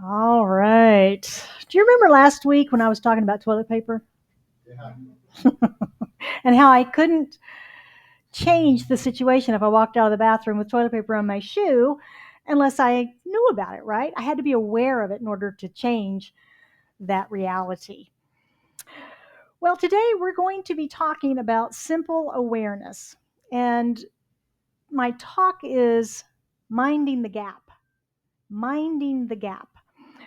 All right. Do you remember last week when I was talking about toilet paper? Yeah. And how I couldn't change the situation if I walked out of the bathroom with toilet paper on my shoe unless I knew about it, right? I had to be aware of it in order to change that reality. Well, today we're going to be talking about simple awareness. And my talk is minding the gap. Minding the gap.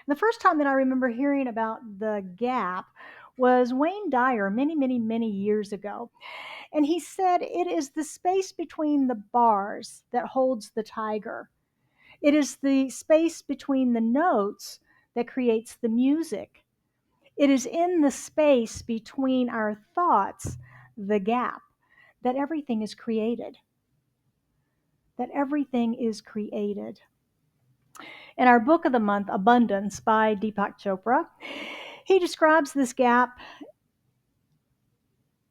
The first time that I remember hearing about the gap was Wayne Dyer many, many, many years ago. And he said it is the space between the bars that holds the tiger. It is the space between the notes that creates the music. It is in the space between our thoughts, the gap, that everything is created. That everything is created. In our book of the month, Abundance by Deepak Chopra, he describes this gap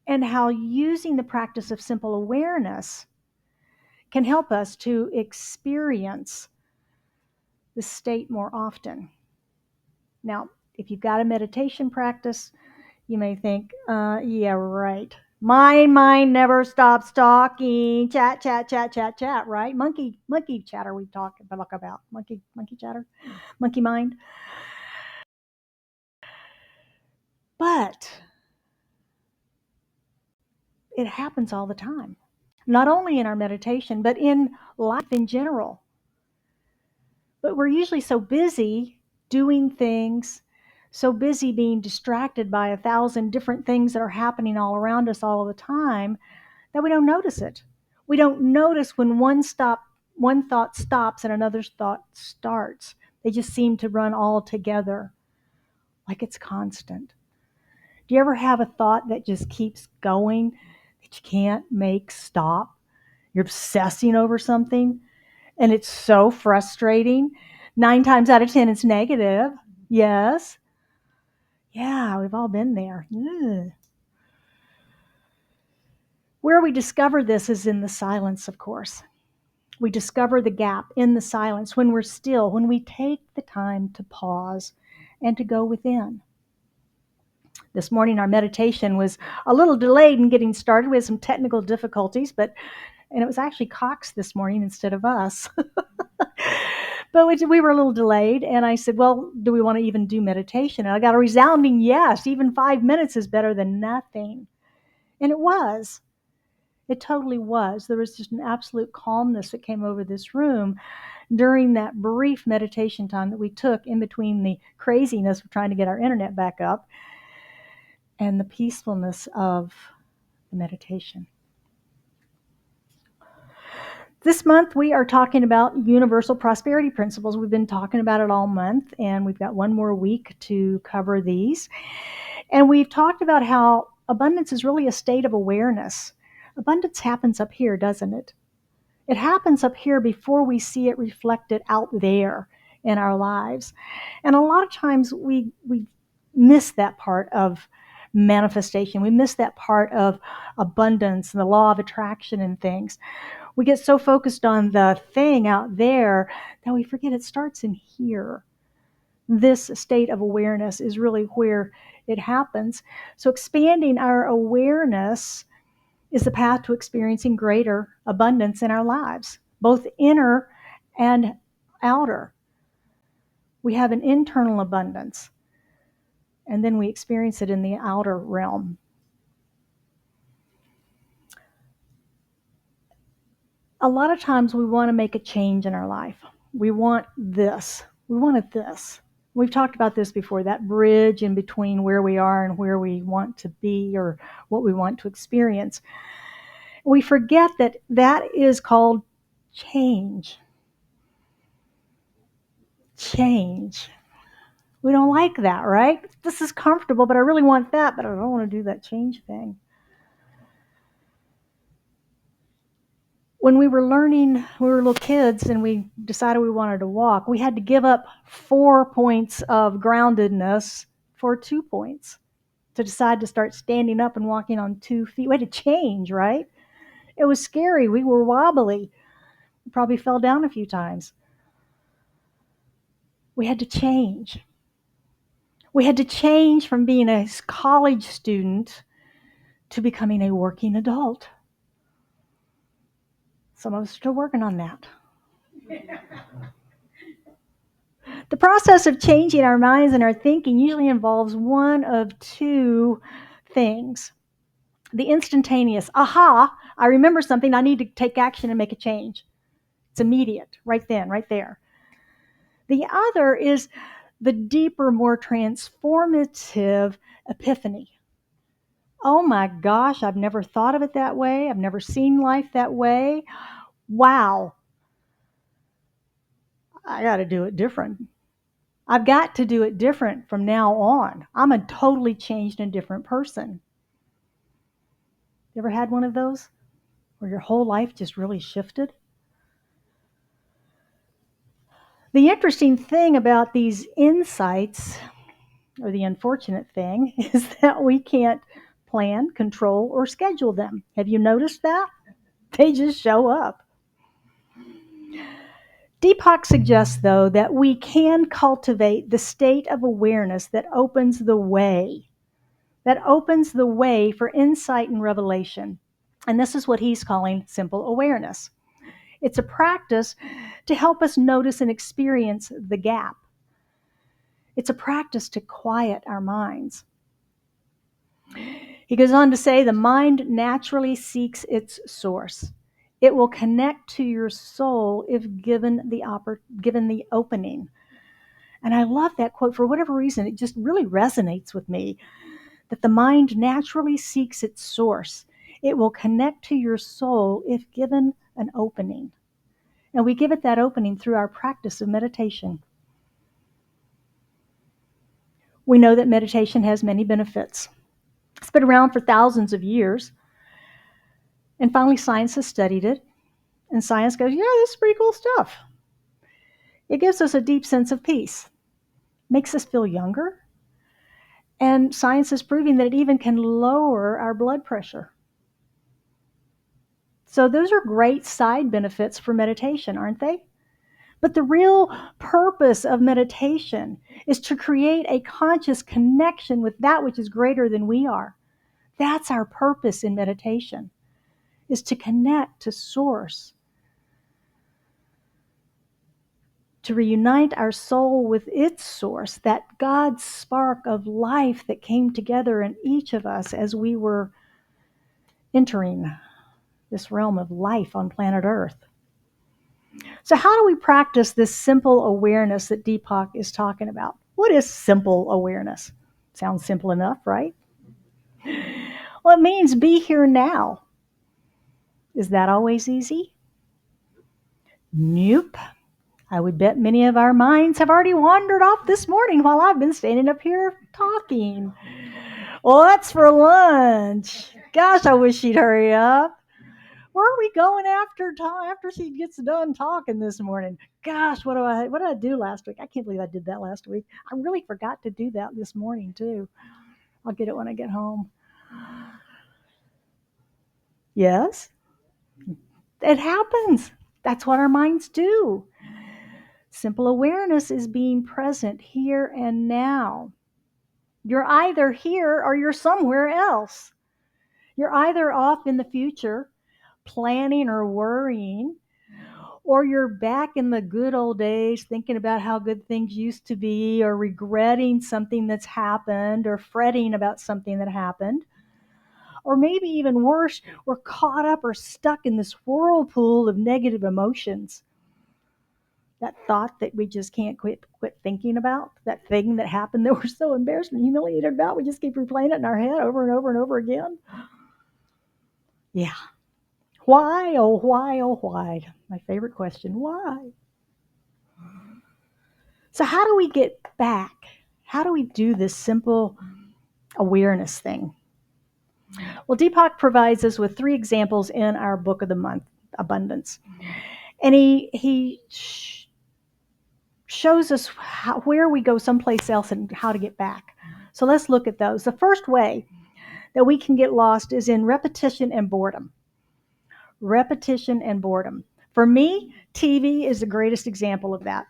and how using the practice of simple awareness can help us to experience the state more often. Now, if you've got a meditation practice, you may think, yeah, right. My mind never stops talking. Chat, chat, chat, chat, chat, right? Monkey chatter we talk about. Monkey chatter, monkey mind. But it happens all the time. Not only in our meditation, but in life in general. But we're usually so busy doing things, so busy being distracted by 1,000 different things that are happening all around us all the time that we don't notice it. We don't notice when one thought stops and another thought starts. They just seem to run all together like it's constant. Do you ever have a thought that just keeps going that you can't make stop? You're obsessing over something and it's so frustrating. 9 times out of 10, it's negative. Yes. Yeah, we've all been there. Ugh. Where we discover this is in the silence, of course. We discover the gap in the silence when we're still, when we take the time to pause and to go within. This morning, our meditation was a little delayed in getting started. We had some technical difficulties, and it was actually Cox this morning instead of us. But we were a little delayed, and I said, well, do we want to even do meditation? And I got a resounding yes. Even 5 minutes is better than nothing. And it was. It totally was. There was just an absolute calmness that came over this room during that brief meditation time that we took in between the craziness of trying to get our internet back up and the peacefulness of the meditation. This month, we are talking about universal prosperity principles. We've been talking about it all month, and we've got one more week to cover these. And we've talked about how abundance is really a state of awareness. Abundance happens up here, doesn't it? It happens up here before we see it reflected out there in our lives. And a lot of times we miss that part of manifestation. We miss that part of abundance and the law of attraction and things. We get so focused on the thing out there that we forget it starts in here. This state of awareness is really where it happens. So expanding our awareness is the path to experiencing greater abundance in our lives, both inner and outer. We have an internal abundance, and then we experience it in the outer realm. A lot of times we want to make a change in our life. We want this. We wanted this. We've talked about this before, that bridge in between where we are and where we want to be or what we want to experience. We forget that that is called change. Change. We don't like that, right? This is comfortable, but I really want that, but I don't want to do that change thing. When we were learning, we were little kids and we decided we wanted to walk, we had to give up 4 points of groundedness for 2 points to decide to start standing up and walking on 2 feet. We had to change, right? It was scary. We were wobbly. We probably fell down a few times. We had to change. We had to change from being a college student to becoming a working adult. Some of us are still working on that. The process of changing our minds and our thinking usually involves one of two things. The instantaneous, aha, I remember something, I need to take action and make a change. It's immediate, right then, right there. The other is the deeper, more transformative epiphany. Oh my gosh, I've never thought of it that way. I've never seen life that way. Wow, I got to do it different. I've got to do it different from now on. I'm a totally changed and different person. You ever had one of those where your whole life just really shifted? The interesting thing about these insights, or the unfortunate thing, is that we can't plan, control, or schedule them. Have you noticed that? They just show up. Deepak suggests, though, that we can cultivate the state of awareness that opens the way for insight and revelation. And this is what he's calling simple awareness. It's a practice to help us notice and experience the gap. It's a practice to quiet our minds. He goes on to say the mind naturally seeks its source. It will connect to your soul if given the opening. And I love that quote. For whatever reason, it just really resonates with me, that the mind naturally seeks its source. It will connect to your soul if given an opening. And we give it that opening through our practice of meditation. We know that meditation has many benefits. It's been around for thousands of years. And finally, science has studied it. And science goes, yeah, this is pretty cool stuff. It gives us a deep sense of peace, makes us feel younger. And science is proving that it even can lower our blood pressure. So those are great side benefits for meditation, aren't they? But the real purpose of meditation is to create a conscious connection with that which is greater than we are. That's our purpose in meditation, is to connect to Source, to reunite our soul with its source, that God's spark of life that came together in each of us as we were entering this realm of life on planet Earth. So how do we practice this simple awareness that Deepak is talking about? What is simple awareness? Sounds simple enough, right? Well, it means be here now. Is that always easy? Nope. I would bet many of our minds have already wandered off this morning while I've been standing up here talking. What's for lunch? Gosh, I wish she'd hurry up. Where are we going after she gets done talking this morning? Gosh, what did I do last week? I can't believe I did that last week. I really forgot to do that this morning too. I'll get it when I get home. Yes, it happens. That's what our minds do. Simple awareness is being present here and now. You're either here or you're somewhere else. You're either off in the future, planning or worrying, or you're back in the good old days thinking about how good things used to be, or regretting something that's happened, or fretting about something that happened. Or maybe even worse, we're caught up or stuck in this whirlpool of negative emotions. That thought that we just can't quit thinking about, that thing that happened that we're so embarrassed and humiliated about, we just keep replaying it in our head over and over and over again. Yeah. Why, oh, why, oh, why? My favorite question, why? So how do we get back? How do we do this simple awareness thing? Well, Deepak provides us with 3 examples in our book of the month, Abundance. And he shows us where we go someplace else and how to get back. So let's look at those. The first way that we can get lost is in repetition and boredom. Repetition and boredom. For me, TV is the greatest example of that.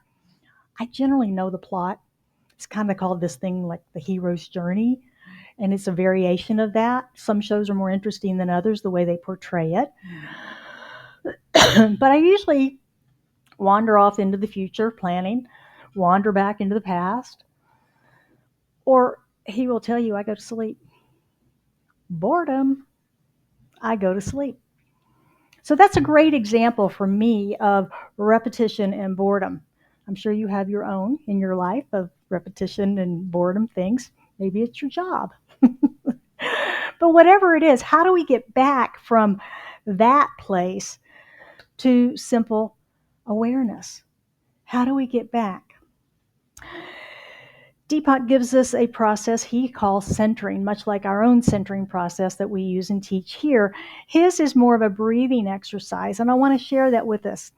I generally know the plot. It's kind of called this thing like the hero's journey, and it's a variation of that. Some shows are more interesting than others, the way they portray it. But I usually wander off into the future planning, wander back into the past, or he will tell you I go to sleep. Boredom, I go to sleep. So that's a great example for me of repetition and boredom. I'm sure you have your own in your life of repetition and boredom things. Maybe it's your job. But whatever it is, how do we get back from that place to simple awareness? How do we get back? Deepak gives us a process he calls centering, much like our own centering process that we use and teach here. His is more of a breathing exercise, and I want to share that with us.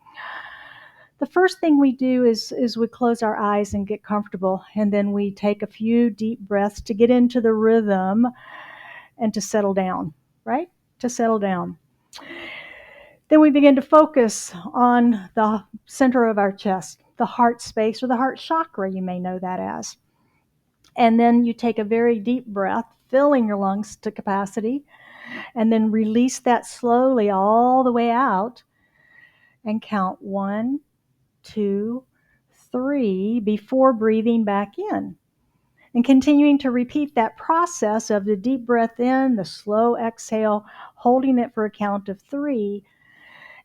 The first thing we do is we close our eyes and get comfortable, and then we take a few deep breaths to get into the rhythm and to settle down, right? To settle down. Then we begin to focus on the center of our chest, the heart space, or the heart chakra, you may know that as. And then you take a very deep breath, filling your lungs to capacity, and then release that slowly all the way out and count 1, 2, 3 before breathing back in. And continuing to repeat that process of the deep breath in, the slow exhale, holding it for a count of 3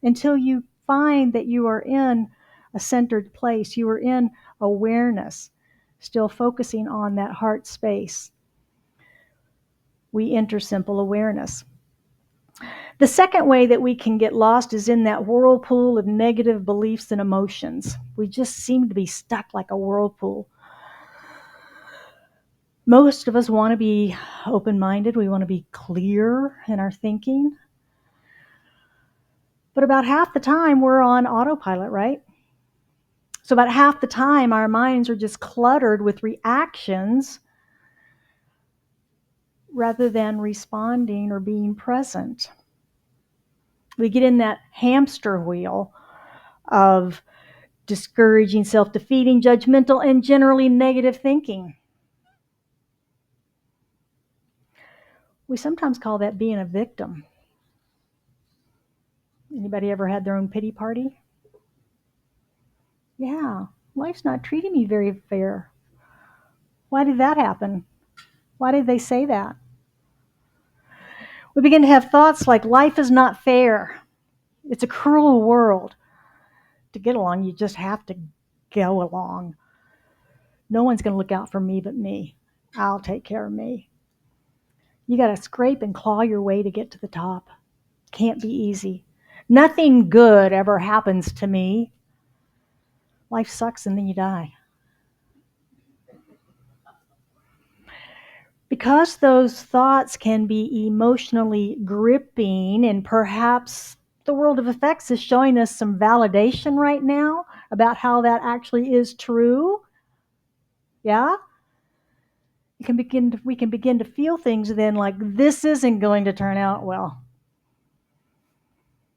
until you find that you are in a centered place. You are in awareness, still focusing on that heart space. We enter simple awareness. The second way that we can get lost is in that whirlpool of negative beliefs and emotions. We just seem to be stuck like a whirlpool. Most of us want to be open-minded. We want to be clear in our thinking. But about half the time we're on autopilot, right? So about half the time our minds are just cluttered with reactions rather than responding or being present. We get in that hamster wheel of discouraging, self-defeating, judgmental, and generally negative thinking. We sometimes call that being a victim. Anybody ever had their own pity party? Yeah, life's not treating me very fair. Why did that happen? Why did they say that? We begin to have thoughts like life is not fair. It's a cruel world. To get along, you just have to go along. No one's going to look out for me but me. I'll take care of me. You got to scrape and claw your way to get to the top. Can't be easy. Nothing good ever happens to me. Life sucks and then you die. Because those thoughts can be emotionally gripping, and perhaps the world of effects is showing us some validation right now about how that actually is true. Yeah? We can begin to feel things then like this isn't going to turn out well.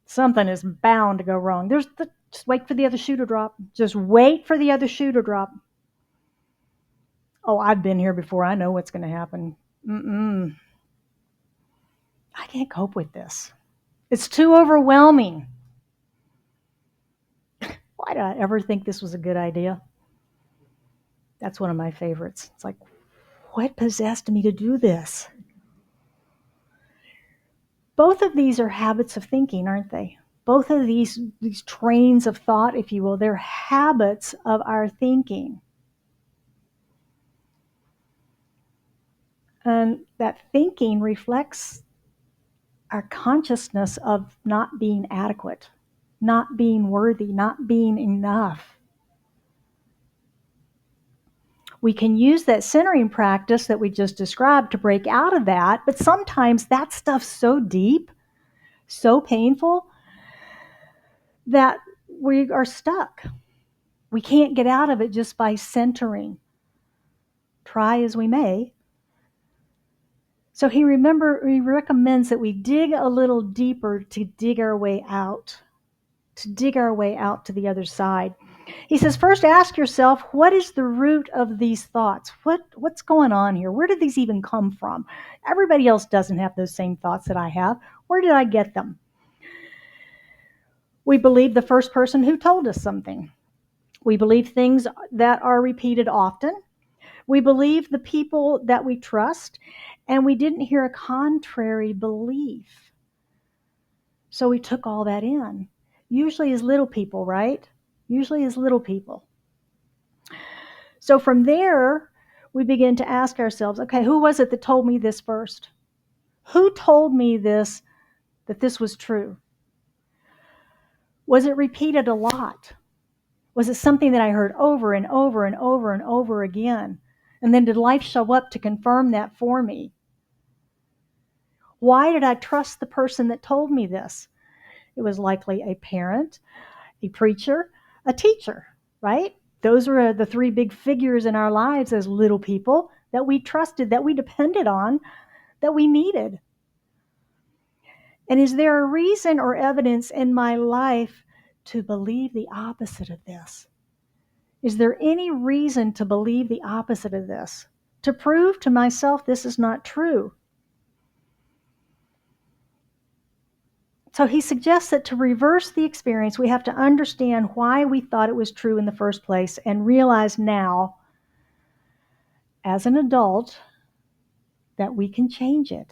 Something is bound to go wrong. Just wait for the other shoe to drop. Just wait for the other shoe to drop. Oh, I've been here before. I know what's going to happen. I can't cope with this. It's too overwhelming. Why did I ever think this was a good idea? That's one of my favorites. It's like, what possessed me to do this? Both of these are habits of thinking, aren't they? Both of these trains of thought, if you will, they're habits of our thinking. And that thinking reflects our consciousness of not being adequate, not being worthy, not being enough. We can use that centering practice that we just described to break out of that, but sometimes that stuff's so deep, so painful, that we are stuck. We can't get out of it just by centering. Try as we may. So he recommends that we dig a little deeper to dig our way out, to dig our way out to the other side. He says, first ask yourself, what is the root of these thoughts? What's going on here? Where did these even come from? Everybody else doesn't have those same thoughts that I have. Where did I get them? We believe the first person who told us something. We believe things that are repeated often. We believe the people that we trust, and we didn't hear a contrary belief. So we took all that in. Usually as little people, right? Usually as little people. So from there, we begin to ask ourselves, okay, who was it that told me this first? Who told me this, that this was true? Was it repeated a lot? Was it something that I heard over and over and over and over again? And then did life show up to confirm that for me? Why did I trust the person that told me this? It was likely a parent, a preacher, a teacher, right? Those were the three big figures in our lives as little people that we trusted, that we depended on, that we needed. And is there a reason or evidence in my life to believe the opposite of this? Is there any reason to believe the opposite of this? To prove to myself this is not true? So he suggests that to reverse the experience, we have to understand why we thought it was true in the first place and realize now, as an adult, that we can change it.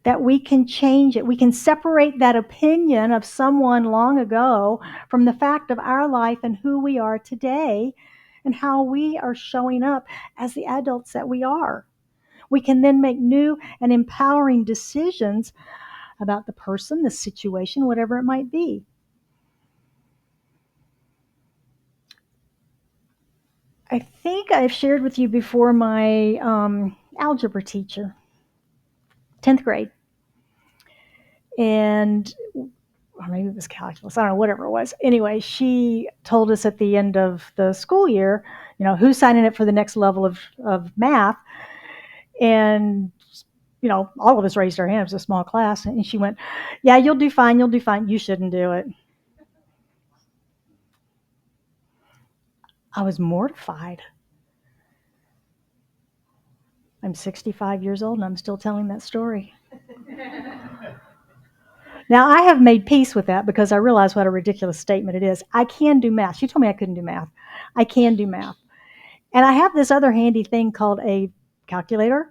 That we can change it. We can separate that opinion of someone long ago from the fact of our life and who we are today and how we are showing up as the adults that we are. We can then make new and empowering decisions about the person, the situation, whatever it might be. I think I've shared with you before my algebra teacher, 10th grade. And or maybe it was calculus, I don't know, whatever it was. Anyway, she told us at the end of the school year, who's signing up for the next level of math. And, all of us raised our hands, it was a small class. And she went, yeah, you'll do fine. You shouldn't do it. I was mortified. I'm 65 years old and I'm still telling that story. Now, I have made peace with that because I realize what a ridiculous statement it is. I can do math. She told me I couldn't do math. I can do math. And I have this other handy thing called a calculator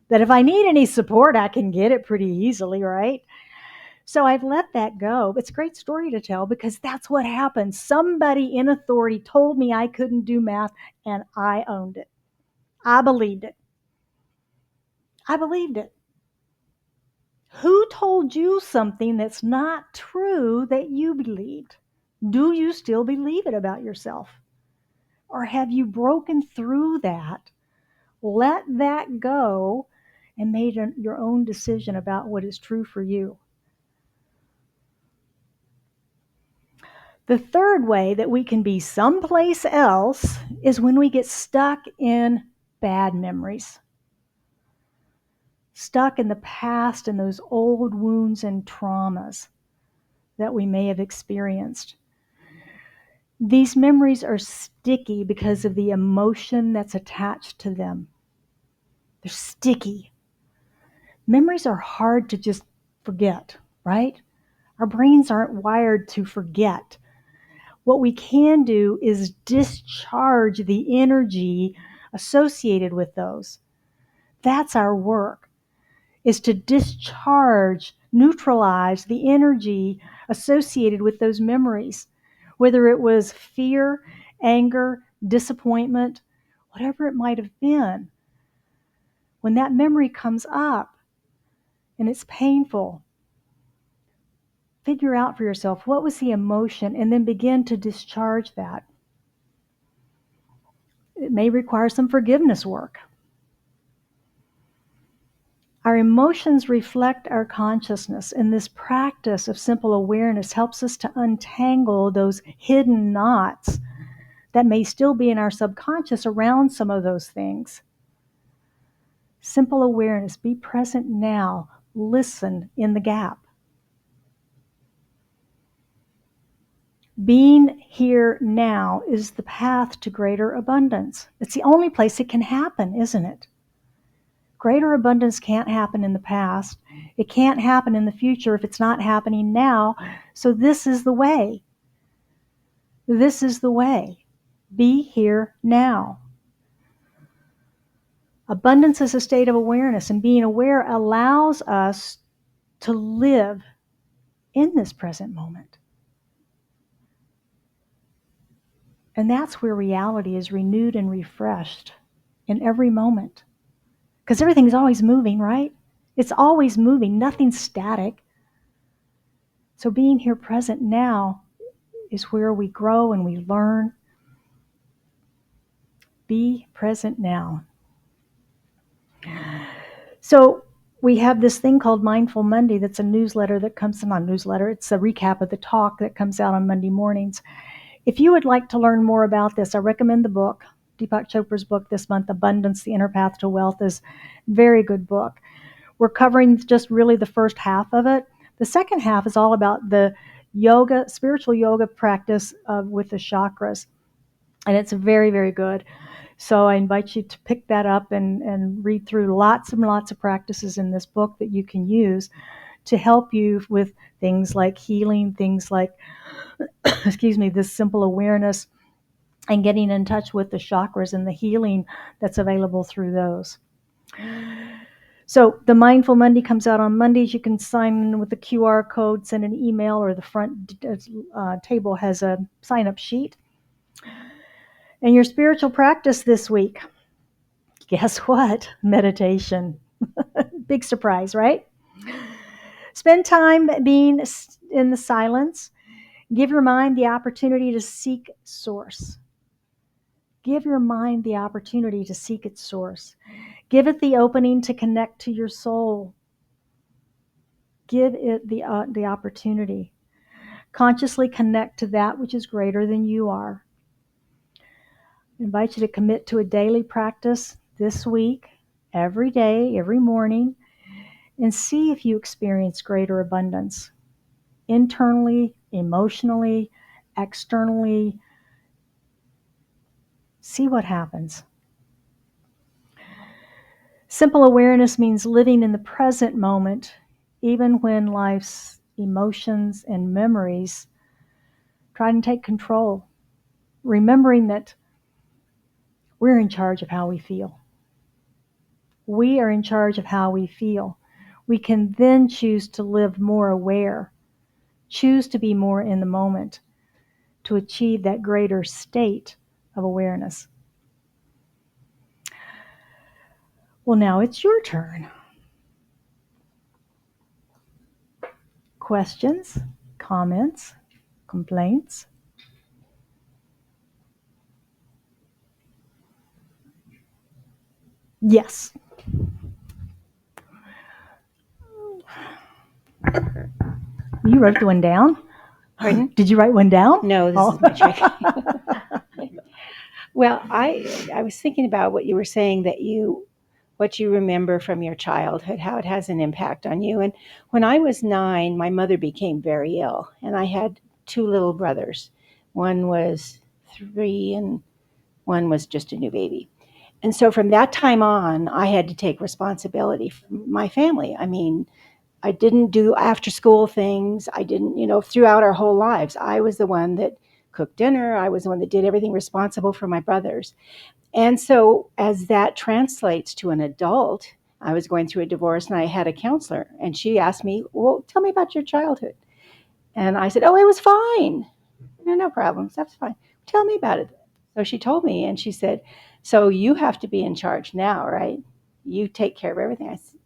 that if I need any support, I can get it pretty easily, right? So I've let that go. It's a great story to tell because that's what happened. Somebody in authority told me I couldn't do math, and I owned it. I believed it. I believed it. Who told you something that's not true that you believed? Do you still believe it about yourself? Or have you broken through that, let that go, and made your own decision about what is true for you? The third way that we can be someplace else is when we get stuck in bad memories. Stuck in the past and those old wounds and traumas that we may have experienced. These memories are sticky because of the emotion that's attached to them. They're sticky. Memories are hard to just forget, right? Our brains aren't wired to forget. What we can do is discharge the energy associated with those. That's our work, is to discharge, neutralize the energy associated with those memories, whether it was fear, anger, disappointment, whatever it might have been. When that memory comes up and it's painful, figure out for yourself what was the emotion and then begin to discharge that. It may require some forgiveness work. Our emotions reflect our consciousness, and this practice of simple awareness helps us to untangle those hidden knots that may still be in our subconscious around some of those things. Simple awareness, be present now, listen in the gap. Being here now is the path to greater abundance. It's the only place it can happen, isn't it? Greater abundance can't happen in the past. It can't happen in the future if it's not happening now. So this is the way. This is the way. Be here now. Abundance is a state of awareness, and being aware allows us to live in this present moment. And that's where reality is renewed and refreshed in every moment. Because everything's always moving, right? It's always moving. Nothing's static. So being here present now is where we grow and we learn. Be present now. So we have this thing called Mindful Monday that's a newsletter that comes, not a newsletter, it's a recap of the talk that comes out on Monday mornings. If you would like to learn more about this, I recommend the book, Deepak Chopra's book this month, Abundance, The Inner Path to Wealth, is a very good book. We're covering just really the first half of it. The second half is all about the yoga, spiritual yoga practice with the chakras. And it's very, very good. So I invite you to pick that up and read through lots and lots of practices in this book that you can use to help you with things like healing, things like, this simple awareness and getting in touch with the chakras and the healing that's available through those. So the Mindful Monday comes out on Mondays. You can sign in with the QR code, send an email, or the front table has a sign-up sheet. And your spiritual practice this week, guess what? Meditation. Big surprise, right? Spend time being in the silence. Give your mind the opportunity to seek source. Give your mind the opportunity to seek its source. Give it the opening to connect to your soul. Give it the opportunity. Consciously connect to that which is greater than you are. I invite you to commit to a daily practice this week, every day, every morning, and see if you experience greater abundance. Internally, emotionally, externally. See what happens. Simple awareness means living in the present moment, even when life's emotions and memories try to take control. Remembering that we're in charge of how we feel. We are in charge of how we feel. We can then choose to live more aware, choose to be more in the moment, to achieve that greater state of awareness. Well, now it's your turn. Questions, comments, complaints? Yes. You wrote the one down? Pardon? Did you write one down? No, this is my trick. Well, I was thinking about what you were saying, that what you remember from your childhood, how it has an impact on you. And when I was 9, my mother became very ill, and I had 2 little brothers. One was 3 and one was just a new baby. And so from that time on, I had to take responsibility for my family. I mean, I didn't do after school things. I didn't, throughout our whole lives, I was the one that cooked dinner. I was the one that did everything, responsible for my brothers. And so as that translates to an adult, I was going through a divorce and I had a counselor, and she asked me, well, tell me about your childhood. And I said, oh, it was fine. No problems. That's fine. Tell me about it. So she told me, and she said, so you have to be in charge now, right? You take care of everything. I said,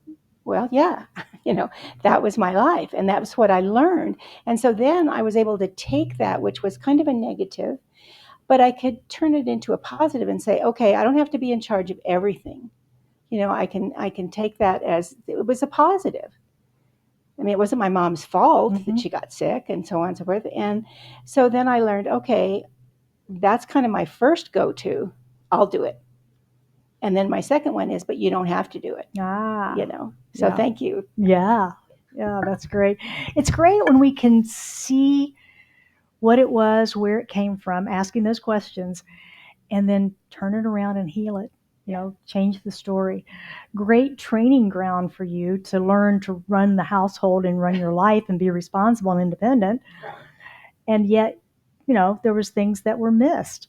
well, yeah, that was my life, and that was what I learned. And so then I was able to take that, which was kind of a negative, but I could turn it into a positive and say, okay, I don't have to be in charge of everything. I can take that as it was a positive. I mean, it wasn't my mom's fault that she got sick and so on and so forth. And so then I learned, okay, that's kind of my first go-to. I'll do it. And then my second one is, but you don't have to do it. So Yeah. Thank you. Yeah, that's great. It's great when we can see what it was, where it came from, asking those questions, and then turn it around and heal it. Change the story. Great training ground for you to learn to run the household and run your life and be responsible and independent. And yet, there was things that were missed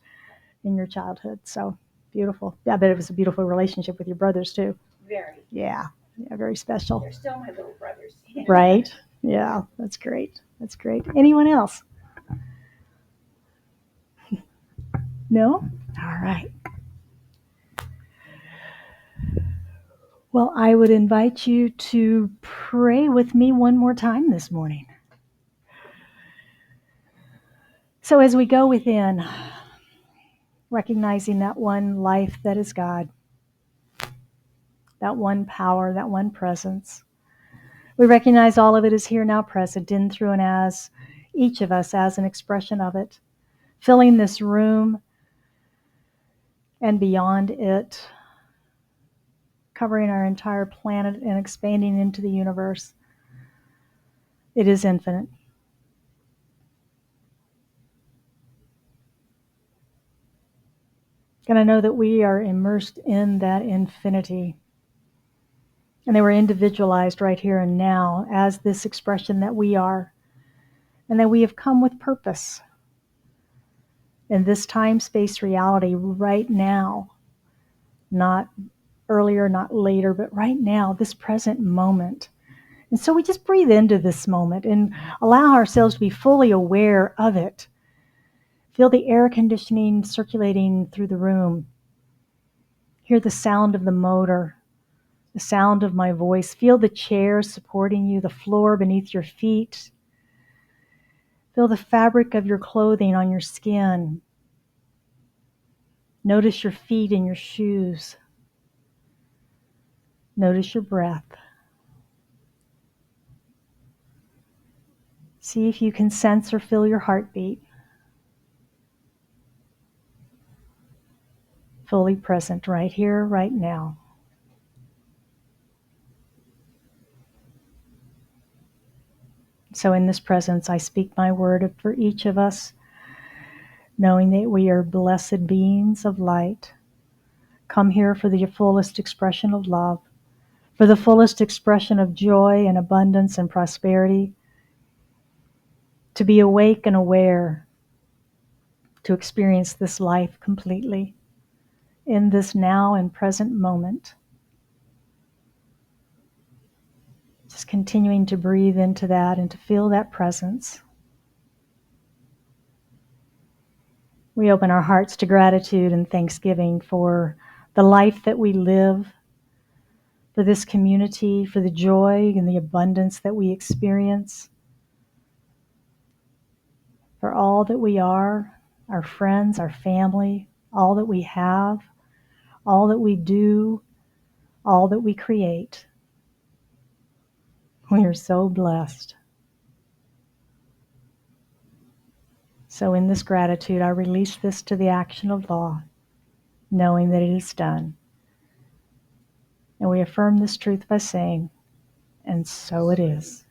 in your childhood. So beautiful. I bet it was a beautiful relationship with your brothers too. Very. Yeah, very special. They're still my little brothers. Right? Yeah, that's great. That's great. Anyone else? No? All right. Well, I would invite you to pray with me one more time this morning. So as we go within, recognizing that one life that is God, that one power, that one presence, we recognize all of it is here now present in, through, and as each of us as an expression of it, filling this room and beyond it, covering our entire planet and expanding into the universe. It is infinite. And I know that we are immersed in that infinity. And they were individualized right here and now as this expression that we are. And that we have come with purpose. In this time-space reality right now, not earlier, not later, but right now, this present moment. And so we just breathe into this moment and allow ourselves to be fully aware of it. Feel the air conditioning circulating through the room. Hear the sound of the motor, the sound of my voice. Feel the chair supporting you, the floor beneath your feet. Feel the fabric of your clothing on your skin. Notice your feet and your shoes. Notice your breath. See if you can sense or feel your heartbeat. Fully present right here, right now. So in this presence, I speak my word for each of us, knowing that we are blessed beings of light. Come here for the fullest expression of love, for the fullest expression of joy and abundance and prosperity, to be awake and aware, to experience this life completely in this now and present moment. Just continuing to breathe into that and to feel that presence. We open our hearts to gratitude and thanksgiving for the life that we live, for this community, for the joy and the abundance that we experience, for all that we are, our friends, our family, all that we have, all that we do, all that we create. We are so blessed. So in this gratitude, I release this to the action of law, knowing that it is done. And we affirm this truth by saying, and so it is.